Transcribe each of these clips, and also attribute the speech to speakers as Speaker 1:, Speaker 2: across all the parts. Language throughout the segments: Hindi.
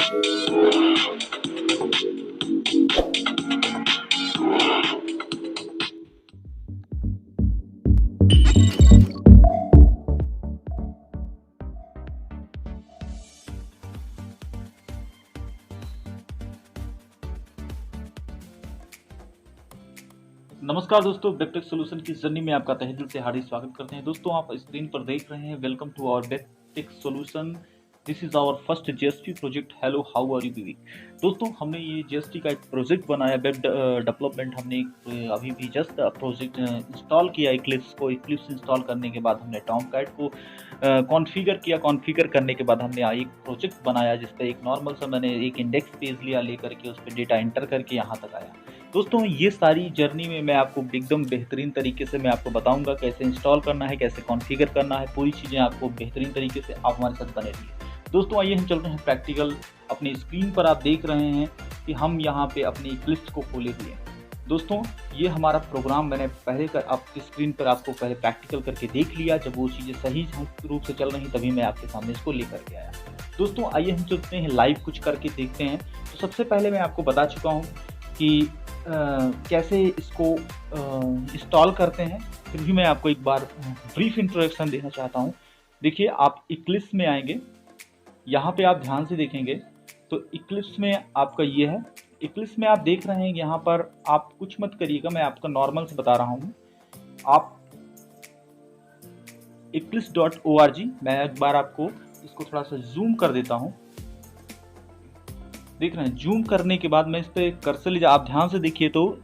Speaker 1: नमस्कार दोस्तों, वेबटेक सॉल्यूशन की जर्नी में आपका तहे दिल से हार्दिक स्वागत करते हैं। दोस्तों, आप स्क्रीन पर देख रहे हैं वेलकम टू आवर वेबटेक solution. This is our first JST project. Hello, how are you doing? दोस्तों, हमने ये जेएसटी का एक प्रोजेक्ट बनाया, वेब डेवलपमेंट। हमने अभी भी जस्ट प्रोजेक्ट इंस्टॉल किया इक्लिप्स को। इक्लिप्स इंस्टॉल करने के बाद हमने टॉमकैट को कॉन्फ़िगर किया। कॉन्फ़िगर करने के बाद हमने एक प्रोजेक्ट बनाया जिस पर एक नॉर्मल सा मैंने एक इंडेक्स पेज लिया, लेकर के उस पर डेटा एंटर करके यहाँ तक आया। दोस्तों, ये सारी जर्नी में मैं आपको एकदम बेहतरीन तरीके से मैं आपको बताऊंगा कैसे इंस्टॉल करना है, कैसे कॉन्फ़िगर करना है। पूरी चीज़ें आपको बेहतरीन तरीके से आप हमारे साथ बने रहिए। दोस्तों, आइए हम चल रहे हैं प्रैक्टिकल। अपनी स्क्रीन पर आप देख रहे हैं कि हम यहाँ पे अपनी इक्लिप्स को खोले हुए हैं। दोस्तों, ये हमारा प्रोग्राम मैंने पहले कर आपकी स्क्रीन पर आपको पहले प्रैक्टिकल करके देख लिया। जब वो चीज़ें सही रूप से चल रही तभी मैं आपके सामने इसको लेकर के आया। दोस्तों, आइए हम चलते हैं लाइव कुछ करके देखते हैं। तो सबसे पहले मैं आपको बता चुका हूँ कि कैसे इसको इंस्टॉल करते हैं। फिर भी मैं आपको एक बार ब्रीफ इंट्रोडक्शन देना चाहता हूँ। देखिए, आप इक्लिप्स में आएंगे, यहाँ पे आप ध्यान से देखेंगे तो इक्लिप्स में आपका ये है। इक्लिप्स में आप देख रहे हैं, यहाँ पर आप कुछ मत करिएगा, मैं आपका नॉर्मल से बता रहा हूँ। आप eclipse.org, मैं एक बार आपको इसको थोड़ा सा जूम कर देता हूँ। देख रहे हैं, जूम करने के बाद मैं इस पर कर्सर ले आप ध्यान से देखिए तो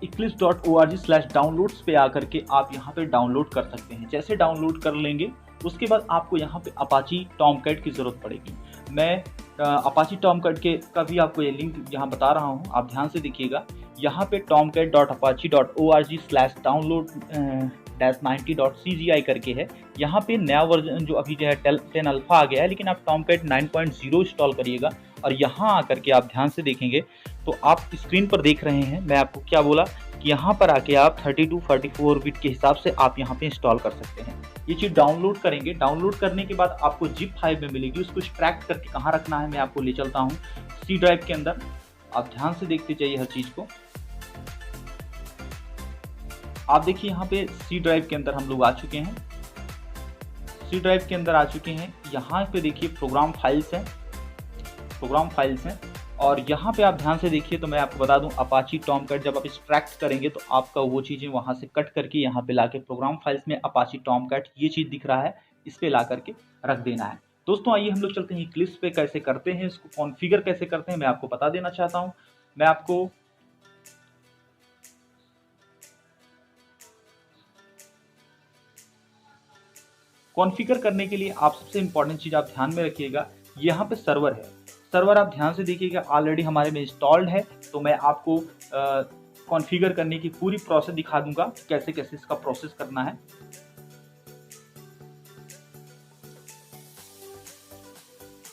Speaker 1: eclipse.org/downloads पे आकर के आप यहाँ पे डाउनलोड कर सकते हैं। जैसे डाउनलोड कर लेंगे उसके बाद आपको यहाँ पे अपाची टॉमकैट की ज़रूरत पड़ेगी। मैं अपाची टॉमकैट का भी आपको ये लिंक यहाँ बता रहा हूँ, आप ध्यान से देखिएगा। यहाँ पे tomcat.apache.org/download-90.cgi करके है। यहाँ पे नया वर्जन जो अभी जो है 10 अल्फा आ गया है, लेकिन आप टॉमकैट 9.0 इंस्टॉल करिएगा। और यहाँ आकर के आप ध्यान से देखेंगे तो आप स्क्रीन पर देख रहे हैं, मैं आपको क्या बोला कि यहाँ पर आके आप 32-44 बिट के हिसाब से आप यहाँ पे इंस्टॉल कर सकते हैं। ये चीज़ डाउनलोड करेंगे। डाउनलोड करने के बाद आपको जिप फाइल में मिलेगी, उसको एक्सट्रैक्ट करके कहाँ रखना है मैं आपको ले चलता हूँ, सी ड्राइव के अंदर। आप ध्यान से देखते जाइए हर चीज़ को। आप देखिए यहाँ पे सी ड्राइव के अंदर हम लोग आ चुके हैं। सी ड्राइव के अंदर आ चुके हैं। यहाँ पे देखिए प्रोग्राम फाइल्स हैं, और यहाँ पे आप ध्यान से देखिए तो मैं आपको बता दूं, अपाची टॉमकैट जब आप एक्सट्रैक्ट करेंगे तो आपका वो चीज़ें वहाँ से कट करके यहाँ पे लाके प्रोग्राम फाइल्स में अपाची टॉमकैट ये चीज़ दिख रहा है, इस पे ला करके रख देना है। दोस्तों, आइए हम लोग चलते हैं इक्लिप्स पे कैसे करते हैं, इसको कॉन्फ़िगर कैसे करते हैं मैं आपको बता देना चाहता हूँ। मैं आपको कॉन्फ़िगर करने के लिए आप सबसे इंपॉर्टेंट चीज़ आप ध्यान में रखिएगा, यहाँ पे सर्वर है। सर्वर आप ध्यान से देखिएगा, ऑलरेडी हमारे में इंस्टॉल्ड है। तो मैं आपको कॉन्फ़िगर करने की पूरी प्रोसेस दिखा दूंगा, कैसे कैसे इसका प्रोसेस करना है।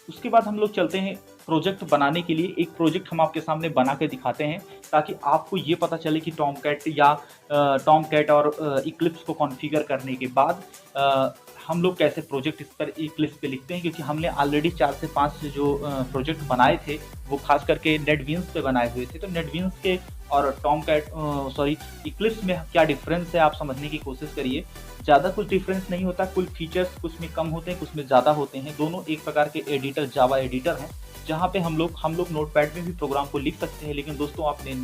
Speaker 1: उसके बाद हम लोग चलते हैं प्रोजेक्ट बनाने के लिए। एक प्रोजेक्ट हम आपके सामने बना के दिखाते हैं ताकि आपको ये पता चले कि टॉमकैट और इक्लिप्स को कॉन्फ़िगर करने के बाद हम लोग कैसे प्रोजेक्ट इस पर इक्लिप्स पे लिखते हैं। क्योंकि हमने ऑलरेडी 4 से 5 जो प्रोजेक्ट बनाए थे वो खास करके नेटबीन्स पे बनाए हुए थे। तो नेटबीन्स के और इक्लिप्स में क्या डिफरेंस है आप समझने की कोशिश करिए। ज़्यादा कुछ डिफरेंस नहीं होता, कुछ फीचर्स कुछ में कम होते हैं, कुछ में ज़्यादा होते हैं। दोनों एक प्रकार के एडिटर, जावा एडिटर हैं, जहाँ पे हम लोग नोटपैड में भी प्रोग्राम को लिख सकते हैं। लेकिन दोस्तों, आपने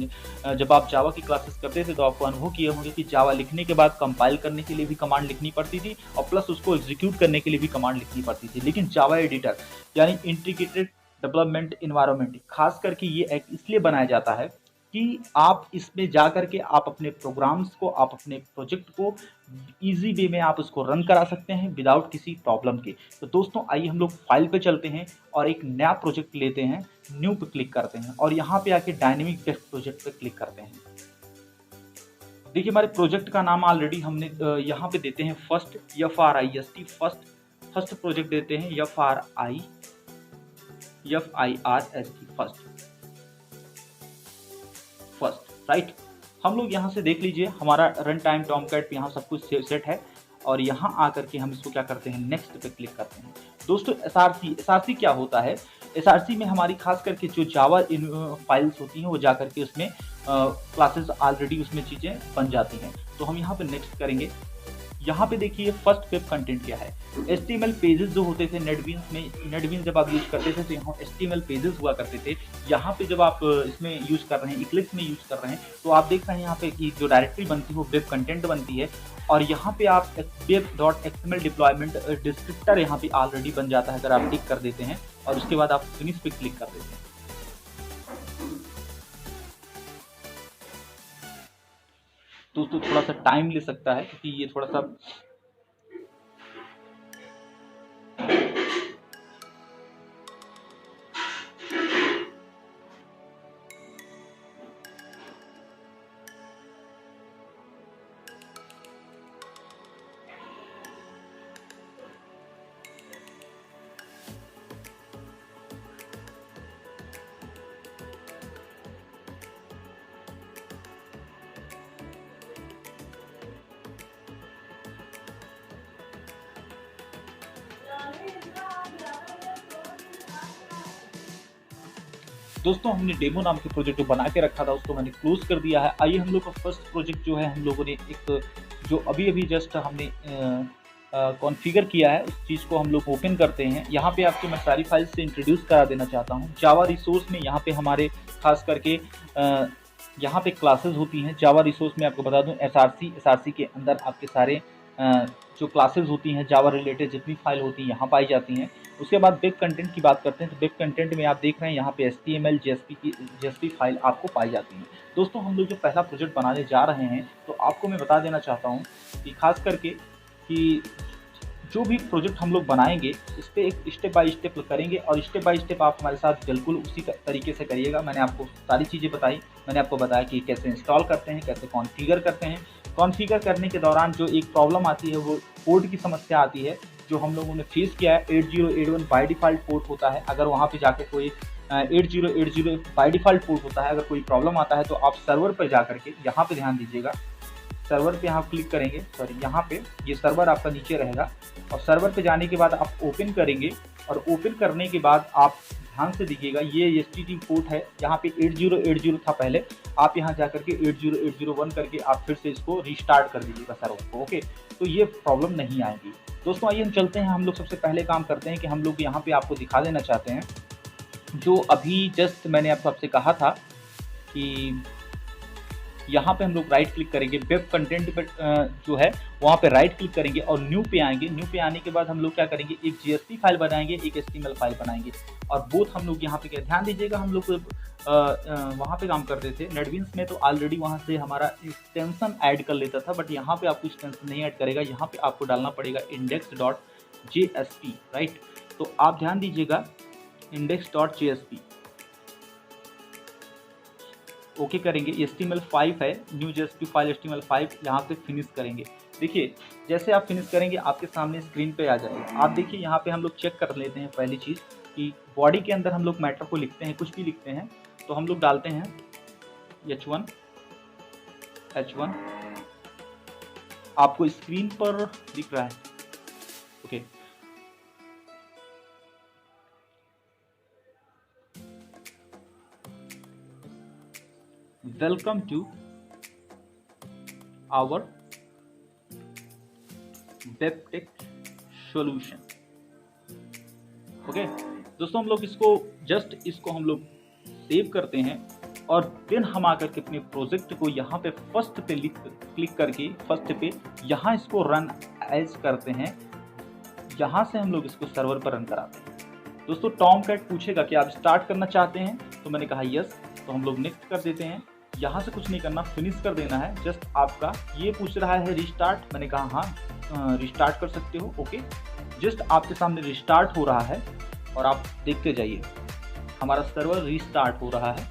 Speaker 1: जब आप जावा की क्लासेस करते थे तो आपको अनुभव किए होंगे कि जावा लिखने के बाद कंपाइल करने के लिए भी कमांड लिखनी पड़ती थी और प्लस उसको एग्जीक्यूट करने के लिए भी कमांड लिखनी पड़ती थी। लेकिन जावा एडिटर यानी इंटीग्रेटेड डेवलपमेंट एनवायरनमेंट खास करके ये इसलिए बनाया जाता है कि आप इसमें जा कर के आप अपने प्रोग्राम्स को, आप अपने प्रोजेक्ट को इजी वे में आप उसको रन करा सकते हैं विदाउट किसी प्रॉब्लम के। तो दोस्तों, आइए हम लोग फाइल पे चलते हैं और एक नया प्रोजेक्ट लेते हैं, न्यू पे क्लिक करते हैं और यहाँ पे आके डायनेमिक टेक्स्ट प्रोजेक्ट पे क्लिक करते हैं। देखिए, हमारे प्रोजेक्ट का नाम ऑलरेडी हमने यहाँ पे देते हैं फर्स्ट, FRIST, फर्स्ट प्रोजेक्ट देते हैं FRIST, फर्स्ट, राइट। हम लोग यहाँ से देख लीजिए, हमारा रन टाइम टॉमकैट यहाँ सब कुछ सेट है। और यहाँ आकर के हम इसको क्या करते हैं, नेक्स्ट पे क्लिक करते हैं। दोस्तों एसआरसी क्या होता है, एसआरसी में हमारी खास करके जो जावा फाइल्स होती हैं वो जा करके उसमें क्लासेस ऑलरेडी उसमें चीज़ें बन जाती हैं। तो हम यहाँ पे नेक्स्ट करेंगे। यहाँ पे देखिए फर्स्ट वेब कंटेंट क्या है, HTML पेजेस जो होते थे नेटबीन्स जब आप यूज करते थे तो यहाँ HTML पेजेस हुआ करते थे। यहाँ पे जब आप इसमें यूज कर रहे हैं, इक्लिप्स में यूज कर रहे हैं, तो आप देख रहे हैं यहाँ पे कि जो डायरेक्टरी बनती है वो वेब कंटेंट बनती है और यहाँ पे आप web.xml डिप्लॉयमेंट डिस्क्रिप्टर यहाँ पे ऑलरेडी बन जाता है अगर आप टिक कर देते हैं और उसके बाद आप फिनिश पे क्लिक कर देते हैं। दोस्तों थोड़ा सा टाइम ले सकता है क्योंकि ये थोड़ा सा दोस्तों हमने डेमो नाम के प्रोजेक्ट जो बना के रखा था उसको मैंने क्लोज कर दिया है। आइए हम लोग का फर्स्ट प्रोजेक्ट जो है हम लोगों ने एक जो अभी जस्ट हमने कॉन्फ़िगर किया है उस चीज़ को हम लोग ओपन करते हैं। यहाँ पे आपको मैं सारी फाइल्स से इंट्रोड्यूस करा देना चाहता हूँ। जावा रिसोर्स में यहाँ पे हमारे खास करके यहाँ पे क्लासेस होती हैं। जावा रिसोर्स में आपको बता दूँ एसआरसी के अंदर आपके सारे जो क्लासेस होती हैं जावा रिलेटेड जितनी फाइल होती हैं यहाँ पाई जाती हैं। उसके बाद वेब कंटेंट की बात करते हैं तो वेब कंटेंट में आप देख रहे हैं यहाँ पे HTML JSP फाइल आपको पाई जाती हैं। दोस्तों हम लोग जो पहला प्रोजेक्ट बनाने जा रहे हैं तो आपको मैं बता देना चाहता हूँ कि खास करके कि जो भी प्रोजेक्ट हम लोग बनाएंगे इस पर एक स्टेप बाय स्टेप करेंगे और स्टेप बाय स्टेप आप हमारे साथ बिल्कुल उसी तरीके से करिएगा। मैंने आपको सारी चीज़ें बताई, मैंने आपको बताया कि कैसे इंस्टॉल करते हैं, कैसे कॉन्फ़िगर करते हैं। कॉन्फ़िगर करने के दौरान जो एक प्रॉब्लम आती है वो पोर्ट की समस्या आती है जो हम लोगों ने फेस किया है। 8081 बाय डिफ़ॉल्ट पोर्ट होता है। अगर वहाँ पे जाके कोई 8080 बाय डिफ़ॉल्ट पोर्ट होता है, अगर कोई प्रॉब्लम आता है तो आप सर्वर पर जा करके यहाँ पे ध्यान दीजिएगा, सर्वर पे यहाँ क्लिक करेंगे, सॉरी यहाँ पे ये सर्वर आपका नीचे रहेगा और सर्वर पे जाने के बाद आप ओपन करेंगे और ओपन करने के बाद आप ध्यान से देखिएगा ये STT पोर्ट है। यहाँ पे 8080 था पहले, आप यहाँ जा करके 80801 करके आप फिर से इसको रीस्टार्ट कर दीजिएगा सर्वर को। ओके, तो ये प्रॉब्लम नहीं आएगी। दोस्तों आइए हम चलते हैं। हम लोग सबसे पहले काम करते हैं कि हम लोग यहाँ पे आपको दिखा देना चाहते हैं जो अभी जस्ट मैंने आपसे कहा था कि यहाँ पे हम लोग राइट क्लिक करेंगे, वेब कंटेंट पे जो है वहाँ पे राइट क्लिक करेंगे और न्यू पे आएंगे। न्यू पे आने के बाद हम लोग क्या करेंगे, एक JSP फाइल बनाएंगे, एक HTML फाइल बनाएंगे और बोथ हम लोग यहाँ पे क्या ध्यान दीजिएगा, हम लोग वहाँ पे काम करते थे नेटबीन्स में तो ऑलरेडी वहाँ से हमारा एक्सटेंशन ऐड कर लेता था, बट यहाँ पे आपको एक्सटेंशन नहीं ऐड करेगा। यहाँ पे आपको डालना पड़ेगा index.jsp, राइट। तो आप ध्यान दीजिएगा index.jsp ओके करेंगे। HTML5 है, न्यू JSP फाइल HTML5 यहाँ पे फिनिश करेंगे। देखिए जैसे आप फिनिश करेंगे आपके सामने स्क्रीन पे आ जाएगा। आप देखिए यहाँ पे हम लोग चेक कर लेते हैं पहली चीज़ कि बॉडी के अंदर हम लोग मैटर को लिखते हैं, कुछ भी लिखते हैं तो हम लोग डालते हैं H1 आपको स्क्रीन पर दिख रहा है। ओके, वेलकम टू आवर वेबटेक सॉल्यूशन। ओके दोस्तों, हम लोग इसको हम लोग सेव करते हैं और फिर हम आकर के अपने प्रोजेक्ट को यहाँ पे फर्स्ट पे क्लिक करके फर्स्ट पे यहाँ इसको रन एज करते हैं। यहाँ से हम लोग इसको सर्वर पर रन कराते हैं। दोस्तों टॉमकैट पूछेगा कि आप स्टार्ट करना चाहते हैं, तो मैंने कहा यस, तो हम लोग नेक्स्ट कर देते हैं। यहाँ से कुछ नहीं करना, फिनिश कर देना है। जस्ट आपका ये पूछ रहा है रिस्टार्ट, मैंने कहा हाँ रिस्टार्ट कर सकते हो। ओके, जस्ट आपके सामने रिस्टार्ट हो रहा है और आप देखते जाइए हमारा सर्वर रिस्टार्ट हो रहा है।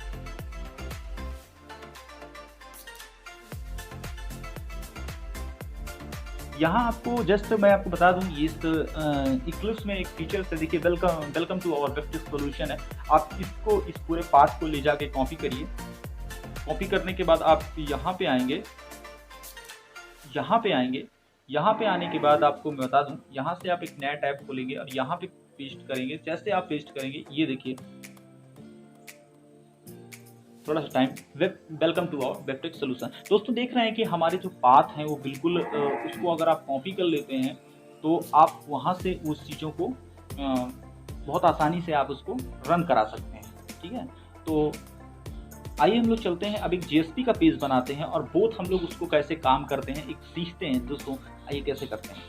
Speaker 1: यहाँ आपको जस्ट मैं आपको बता दूँ इस इक्लिप्स में एक फीचर से देखिए वेलकम टू आवर वेबटेक सॉल्यूशन है। आप इसको इस पूरे पाथ को ले जाके कॉपी करिए। कॉपी करने के बाद आप यहाँ पे आएंगे, यहाँ पे आने के बाद आपको मैं बता दूं, यहाँ से आप एक नया टैब खोलेंगे और यहाँ पे पेस्ट करेंगे। जैसे आप पेस्ट करेंगे ये देखिए, थोड़ा सा time, welcome to our Webtechs solution. दोस्तों देख रहे हैं कि हमारे जो पाथ हैं वो बिल्कुल उसको अगर आप कॉपी कर लेते हैं तो आप वहाँ से उस चीज़ों को बहुत आसानी से आप उसको रन करा सकते हैं। ठीक है, तो आइए हम लोग चलते हैं, अब एक JSP का पेज बनाते हैं और बोथ हम लोग उसको कैसे काम करते हैं एक सीखते हैं। दोस्तों आइए कैसे करते हैं।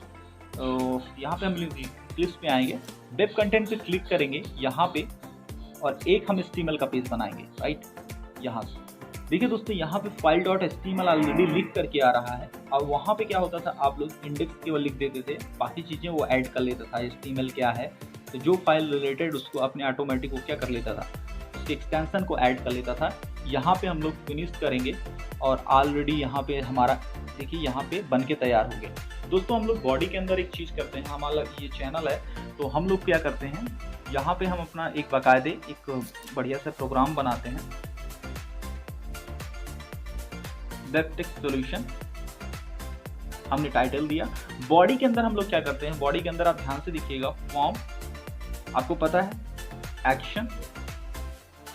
Speaker 1: तो यहाँ पे हम क्लिप्स पे आएंगे, वेब कंटेंट पे क्लिक करेंगे यहाँ पे, और एक हम HTML का पेज बनाएंगे। राइट, यहाँ से देखिए दोस्तों, यहाँ पे file.html ऑलरेडी लिख करके आ रहा है। अब वहाँ पे क्या होता था, आप लोग इंडेक्स केवल लिख देते थे, बाकी चीज़ें वो ऐड कर लेता था। HTML क्या है, तो जो फाइल रिलेटेड उसको अपने ऑटोमेटिक वो क्या कर लेता था, उसके एक्सटेंशन को ऐड कर लेता था। यहाँ पे हम लोग फिनिश करेंगे और ऑलरेडी यहाँ पे हमारा देखिए यहाँ पे बन के तैयार हो गया। दोस्तों हम लोग बॉडी के अंदर एक चीज़ करते हैं, हमारा ये चैनल है तो हम लोग क्या करते हैं, यहाँ पे हम अपना एक बाकायदे एक बढ़िया सा प्रोग्राम बनाते हैं, वेबटेक्स सोल्यूशन हमने टाइटल दिया। बॉडी के अंदर हम लोग क्या करते हैं, बॉडी के अंदर आप ध्यान से देखिएगा, फॉर्म आपको पता है, एक्शन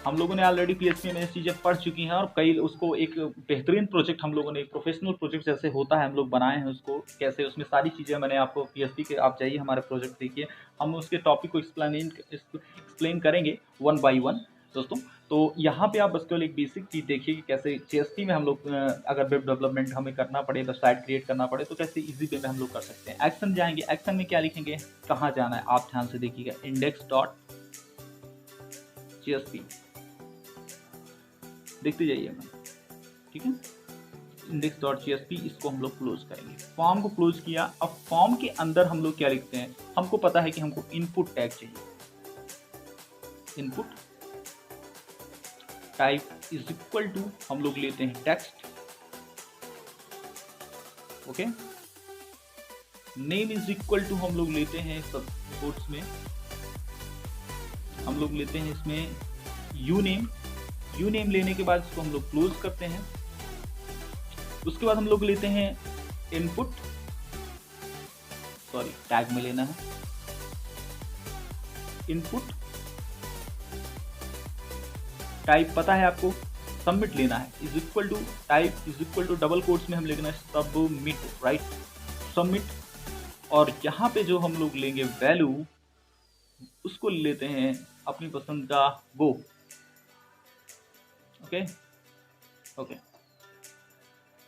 Speaker 1: हम लोगों ने ऑलरेडी PHP में चीज़ें पढ़ चुकी हैं और कई उसको एक बेहतरीन प्रोजेक्ट हम लोगों ने, एक प्रोफेशनल प्रोजेक्ट जैसे होता है हम लोग बनाए हैं उसको कैसे, उसमें सारी चीज़ें मैंने आपको PHP के, आप जाइए हमारे प्रोजेक्ट देखिए, हम उसके टॉपिक को एक्सप्लेन करेंगे 1 by 1 दोस्तों। तो यहाँ पे आप बस केवल एक बेसिक चीज़ देखिए कि कैसे JSP में हम लोग अगर वेब डेवलपमेंट हमें करना पड़े, वेबसाइट क्रिएट करना पड़े तो कैसे इजी वे में हम लोग कर सकते हैं। एक्शन जाएंगे, एक्शन में क्या लिखेंगे, कहाँ जाना है, आप ध्यान से देखिएगा, index.jsp देखते जाइएगा। ठीक है, index.jsp इसको हम लोग क्लोज करेंगे, फॉर्म को क्लोज किया। अब फॉर्म के अंदर हम लोग क्या लिखते हैं, हमको पता है कि हमको इनपुट टैग चाहिए, input type is equal to हम लोग लेते हैं text, okay, name is equal to हम लोग लेते हैं सब कोट्स में, हम लोग लेते हैं इसमें यू नेम लेने के बाद इसको हम लोग क्लोज करते हैं। उसके बाद हम लोग लेते हैं इनपुट, सॉरी टैग में लेना है, इनपुट टाइप पता है आपको, सबमिट लेना है, is equal to type is equal to double quotes में हम लिखना है सबमिट, राइट, सबमिट। और यहाँ पे जो हम लोग लेंगे वैल्यू उसको लेते हैं अपनी पसंद का गो, ओके ओके।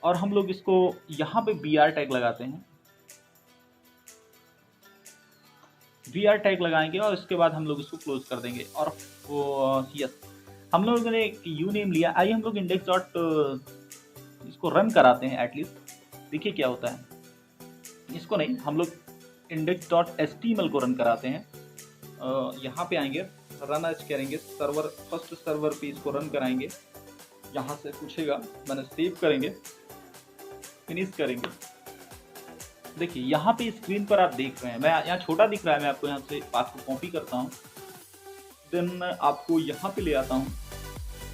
Speaker 1: और हम लोग इसको यहाँ पे BR टैग लगाते हैं, BR टैग लगाएंगे और इसके बाद हम लोग इसको क्लोज कर देंगे। और यस, हम लोगों ने एक यू नेम लिया। आइए हम लोग इंडेक्स डॉट इसको रन कराते हैं एटलीस्ट, देखिए क्या होता है। इसको नहीं, हम लोग index.html को रन कराते हैं। यहाँ पे आएंगे, रन एज करेंगे, सर्वर फर्स्ट सर्वर पे इसको रन कराएंगे, यहाँ से पूछेगा, मैंने सेव करेंगे, फिनिश करेंगे। देखिए यहाँ पे स्क्रीन पर आप देख रहे हैं, मैं यहाँ छोटा दिख रहा है, मैं आपको यहाँ से बात को कॉपी करता हूँ, देन आपको यहाँ पे ले आता हूँ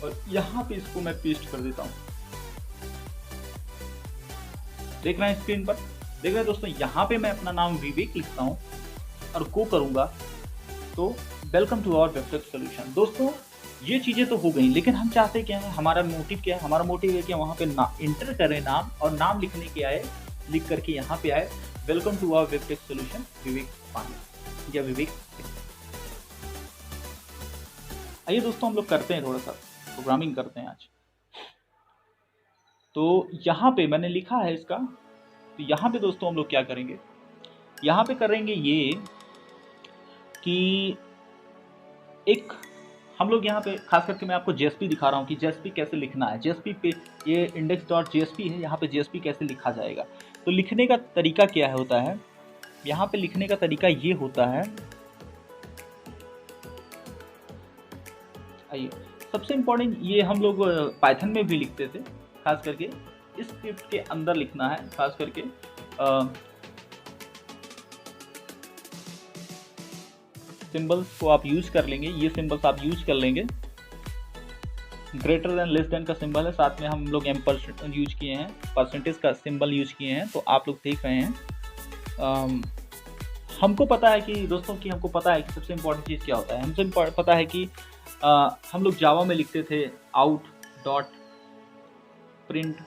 Speaker 1: और यहाँ पे इसको मैं पेस्ट कर देता हूँ। देख रहे हैं स्क्रीन पर, देख रहे हैं दोस्तों, यहाँ पे मैं अपना नाम विवेक लिखता हूँ और गो करूँगा तो welcome to our Webtechs solution. दोस्तों ये चीज़ें तो हो गई, लेकिन हम चाहते क्या है, हमारा मोटिव क्या है, हमारा मोटिव है कि वहाँ पे इंटर करें नाम, और नाम लिखने के आए, लिख करके यहाँ पे आए welcome to our Webtechs solution विवेक पांडे या विवेक। आइए दोस्तों हम लोग करते हैं, थोड़ा सा प्रोग्रामिंग करते हैं आज। तो यहाँ पे मैंने लिखा है इसका, तो यहाँ पे दोस्तों हम लोग क्या करेंगे, यहाँ पे करेंगे ये कि एक हम लोग यहाँ पे खास करके मैं आपको JSP दिखा रहा हूँ कि JSP कैसे लिखना है। JSP पे ये index.jsp है, यहाँ पे JSP कैसे लिखा जाएगा। तो लिखने का तरीका क्या होता है, यहाँ पे लिखने का तरीका ये होता है, आइए सबसे इम्पोर्टेंट ये हम लोग पाइथन में भी लिखते थे, खास करके इस स्क्रिप्ट के अंदर लिखना है, खास करके सिंबल्स को आप यूज कर लेंगे, ये सिंबल्स आप यूज कर लेंगे। ग्रेटर देन लेस देन का सिंबल है, साथ में हम लोग M% यूज किए हैं, परसेंटेज का सिंबल यूज किए हैं, तो आप लोग देख रहे हैं हमको पता है कि दोस्तों कि हमको पता है कि सबसे इम्पोर्टेंट चीज़ क्या होता है। हमसे पता है कि हम लोग जावा में लिखते थे out dot print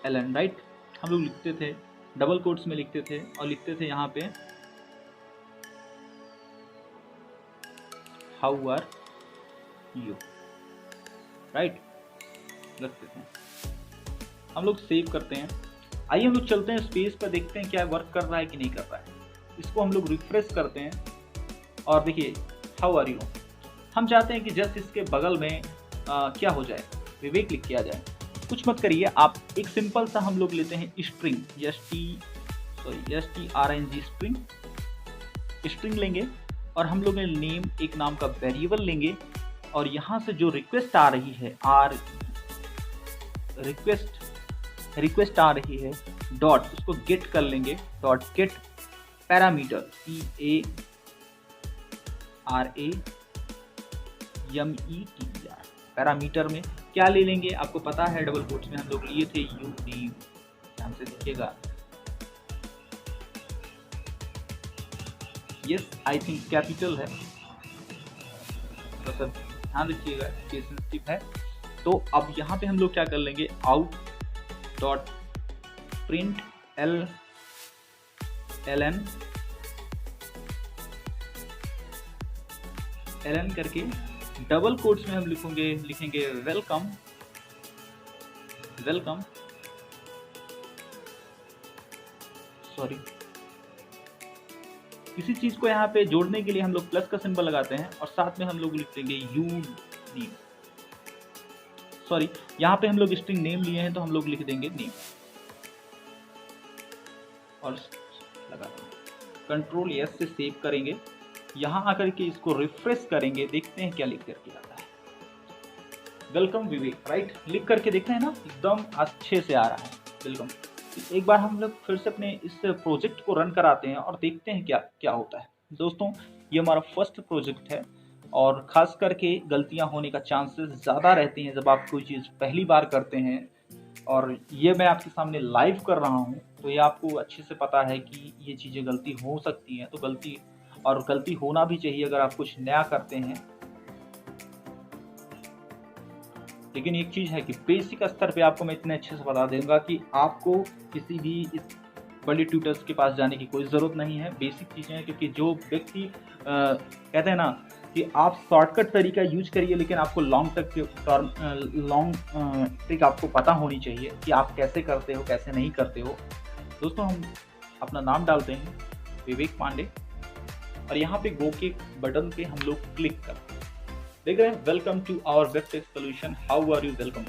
Speaker 1: Elon, right. हम लोग लिखते थे डबल कोट्स में लिखते थे और लिखते थे यहाँ पे हाउ आर यू, राइट, रखते थे। हम लोग सेव करते हैं। आइए हम लोग चलते हैं स्पेस पर, देखते हैं क्या वर्क कर रहा है कि नहीं कर रहा है। इसको हम लोग रिफ्रेश करते हैं और देखिए हाउ आर यू। हम चाहते हैं कि जस्ट इसके बगल में क्या हो जाए, विवेक लिख के आ जाए। कुछ मत करिए आप, एक सिंपल सा हम लोग लेते हैं स्ट्रिंग, STRNG स्ट्रिंग लेंगे और हम लोग नेम एक नाम का वेरिएबल लेंगे और यहाँ से जो रिक्वेस्ट आ रही है रिक्वेस्ट आ रही है डॉट, उसको गेट कर लेंगे, dot gate parameter PARAMETER। Parameter में क्या ले लेंगे आपको पता है, डबल कोट्स में हम लोग लिए थे यू नेम, ध्यान से देखिएगा। यस आई थिंक कैपिटल है, तो सर ध्यान रखिएगा केस सेंसिटिव है। तो अब यहाँ पे हम लोग क्या कर लेंगे, आउट डॉट प्रिंट एलन करके डबल कोट्स में हम लिखेंगे वेलकम। सॉरी, किसी चीज को यहाँ पे जोड़ने के लिए हम लोग प्लस का सिंबल लगाते हैं और साथ में हम लोग लिख देंगे यू नेम। सॉरी, यहाँ पे हम लोग स्ट्रिंग नेम लिए हैं तो हम लोग लिख देंगे नेम और लगा देंगे। कंट्रोल एस से सेव करेंगे। यहाँ आकर के इसको रिफ्रेश करेंगे, देखते हैं क्या लिख करके आता है। वेलकम विवेक, राइट, लिख करके देखते हैं ना, एकदम अच्छे से आ रहा है वेलकम। एक बार हम लोग फिर से अपने इस प्रोजेक्ट को रन कराते हैं और देखते हैं क्या होता है। दोस्तों ये हमारा फर्स्ट प्रोजेक्ट है और ख़ास करके गलतियां होने का चांसेस ज़्यादा रहती हैं जब आप कोई चीज़ पहली बार करते हैं, और ये मैं आपके सामने लाइव कर रहा हूँ तो ये आपको अच्छे से पता है कि ये चीज़ें गलती हो सकती हैं। तो गलती होना भी चाहिए अगर आप कुछ नया करते हैं। लेकिन एक चीज़ है कि बेसिक स्तर पे आपको मैं इतने अच्छे से बता दूंगा कि आपको किसी भी इस बड़े ट्यूटर्स के पास जाने की कोई ज़रूरत नहीं है। बेसिक चीज़ें हैं, क्योंकि जो व्यक्ति कहते हैं ना कि आप शॉर्टकट तरीका यूज करिए, लेकिन आपको लॉन्ग ट्रिक आपको पता होनी चाहिए कि आप कैसे करते हो कैसे नहीं करते हो। दोस्तों हम अपना नाम डालते हैं विवेक पांडे और यहाँ पे गो के बटन पे हम लोग क्लिक करते हैं। देख रहे हैं वेलकम टू आवर वेबटेक solution, how are you, welcome.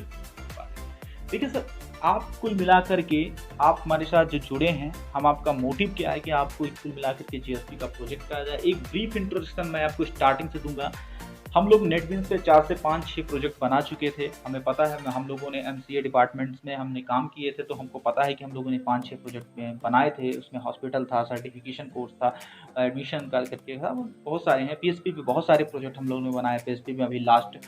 Speaker 1: देखिए सर, आप कुल मिलाकर के आप हमारे साथ जो जुड़े हैं, हम आपका मोटिव क्या है कि आपको कुल मिलाकर के जीएसपी का प्रोजेक्ट करा जाए। एक ब्रीफ इंट्रोडक्शन मैं आपको स्टार्टिंग से दूंगा। हम लोग नेटबीन्स पे 4 से 5-6 प्रोजेक्ट बना चुके थे। हमें पता है, हम लोगों ने MCA डिपार्टमेंट्स में हमने काम किए थे, तो हमको पता है कि हम लोगों ने 5-6 प्रोजेक्ट में बनाए थे। उसमें हॉस्पिटल था, सर्टिफिकेशन कोर्स था, एडमिशन का करके था, बहुत सारे हैं। PHP पे बहुत सारे प्रोजेक्ट हम लोगों ने बनाए। PHP में अभी लास्ट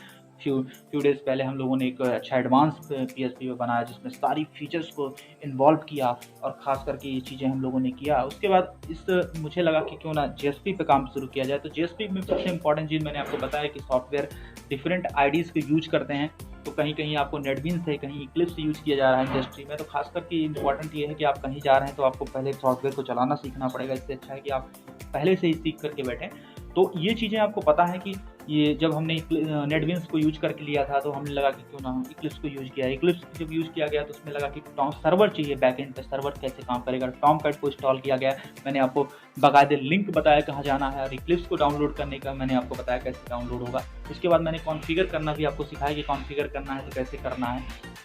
Speaker 1: फ्यू डेज़ पहले हम लोगों ने एक अच्छा एडवांस PHP में बनाया जिसमें सारी फीचर्स को इन्वॉल्व किया और ख़ास करके ये चीज़ें हम लोगों ने किया। उसके बाद मुझे लगा कि क्यों ना JSP पे काम शुरू किया जाए। तो JSP में सबसे इंपॉर्टेंट चीज़ मैंने आपको बताया कि सॉफ्टवेयर डिफरेंट IDs को यूज करते हैं। तो कहीं कहीं आपको नेटबीन्स है, कहीं इक्लिप्स यूज किया जा रहा है इंडस्ट्री में। तो खास करके इंपॉर्टेंट ये है कि आप कहीं जा रहे हैं तो आपको पहले सॉफ्टवेयर को चलाना सीखना पड़ेगा। इससे अच्छा है कि आप पहले से ही सीख करके बैठें। तो ये चीज़ें आपको पता है कि ये जब हमने नेटबीन्स को यूज करके लिया था तो हमने लगा कि क्यों ना हम इक्लिप्स को यूज किया। इक्लिप्स जब यूज किया गया तो उसमें लगा कि सर्वर चाहिए, बैकएंड पे सर्वर कैसे काम करेगा। टॉमकैट को इंस्टॉल किया गया। मैंने आपको बाकायदे लिंक बताया कहाँ जाना है, और इक्लिप्स को डाउनलोड करने का मैंने आपको बताया कैसे डाउनलोड होगा। उसके बाद मैंने कॉन्फ़िगर करना भी आपको सिखाया कि कॉन्फ़िगर करना है तो कैसे करना है।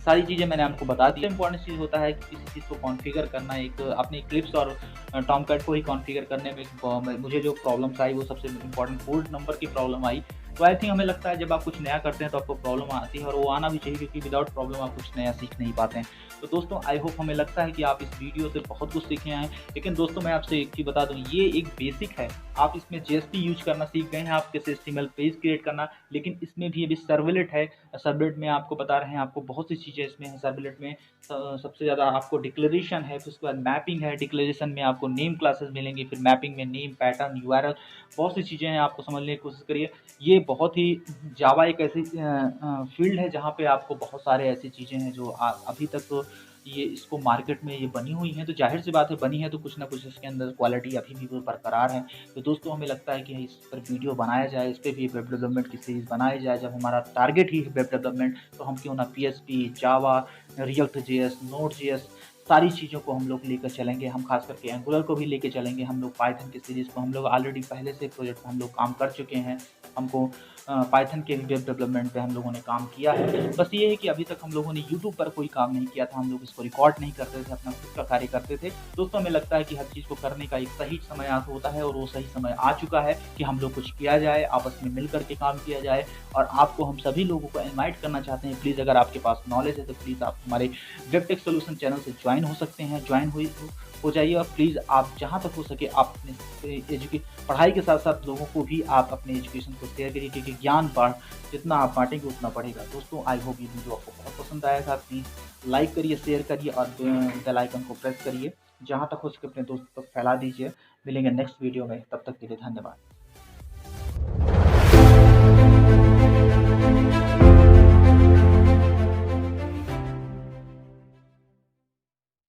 Speaker 1: सारी चीज़ें मैंने आपको बता दी। इंपॉर्टेंट चीज़ होता है कि किसी चीज़ को कॉन्फ़िगर करना, एक अपने इक्लिप्स और टॉमकैट को ही कॉन्फ़िगर करने में मुझे जो प्रॉब्लम्स आई वो सबसे इंपॉर्टेंट पोर्ट नंबर की प्रॉब्लम आई। तो आई थिंक हमें लगता है जब आप कुछ नया करते हैं तो आपको प्रॉब्लम आती है, और वो आना भी चाहिए, क्योंकि विदाउट प्रॉब्लम आप कुछ नया सीख नहीं पाते हैं। तो दोस्तों आई होप, हमें लगता है कि आप इस वीडियो से बहुत कुछ सीखे हैं। लेकिन दोस्तों मैं आपसे एक चीज़ बता दूँ, ये एक बेसिक है। आप इसमें जेएसपी यूज़ करना सीख गए हैं, आप कैसे एचटीएमएल पेज क्रिएट करना, लेकिन इसमें भी अभी सर्वलेट है। सर्वलेट में आपको बता रहे हैं, आपको बहुत सी चीज़ें इसमें हैं सर्वलेट में। सबसे ज़्यादा आपको डिक्लेरेशन है, फिर उसके बाद मैपिंग है। डिक्लेरेशन में आपको नेम क्लासेस मिलेंगे, फिर मैपिंग में नेम, पैटर्न, यूआरएल, बहुत सी चीज़ें हैं, आपको समझने की कोशिश करिए। ये बहुत ही जावा एक ऐसी फील्ड है जहाँ पे आपको बहुत सारे ऐसी चीज़ें हैं जो अभी तक तो ये इसको मार्केट में ये बनी हुई हैं, तो ज़ाहिर सी बात है बनी है तो कुछ ना कुछ इसके अंदर क्वालिटी अभी भी वो बरकरार है। तो दोस्तों हमें लगता है कि इस पर वीडियो बनाया जाए, इस पे भी वेब डेवलपमेंट की सीरीज़ बनाई जाए। जब हमारा टारगेट ही है वेब डेवलपमेंट, तो हम क्यों ना पीएचपी, जावा, रिएक्ट जेएस, नोड जेएस, सारी चीज़ों को हम लोग लेकर चलेंगे। हम खास करके एंगुलर को भी लेके चलेंगे। हम लोग पाइथन की सीरीज़ को हम लोग ऑलरेडी पहले से प्रोजेक्ट में हम लोग काम कर चुके हैं। हमको पाइथन के वेब डेवलपमेंट पे हम लोगों ने काम किया है। बस ये है कि अभी तक हम लोगों ने यूट्यूब पर कोई काम नहीं किया था, हम लोग इसको रिकॉर्ड नहीं करते थे, अपना खुद का कार्य करते थे। दोस्तों हमें लगता है कि हर चीज़ को करने का एक सही समय होता है, और वो सही समय आ चुका है कि हम लोग कुछ किया जाए, आपस में मिल कर के काम किया जाए। और आपको हम सभी लोगों को इनवाइट करना चाहते हैं, प्लीज़ अगर आपके पास नॉलेज है तो प्लीज़ आप हमारे वेबटेक सॉल्यूशन चैनल से ज्वाइन हो सकते हैं। ज्वाइन हो जाइए, और प्लीज़ आप जहाँ तक हो सके आप अपने पढ़ाई के साथ साथ लोगों को भी आप अपने एजुकेशन को शेयर करिए, क्योंकि ज्ञान जितना आप बांटेंगे उतना बढ़ेगा। दोस्तों आई होप ये वीडियो आपको बहुत पसंद आया था। प्लीज़ लाइक करिए, शेयर करिए और बेल आइकन को प्रेस करिए। जहाँ तक हो सके अपने दोस्तों तक फैला दीजिए। मिलेंगे नेक्स्ट वीडियो में, तब तक के लिए धन्यवाद।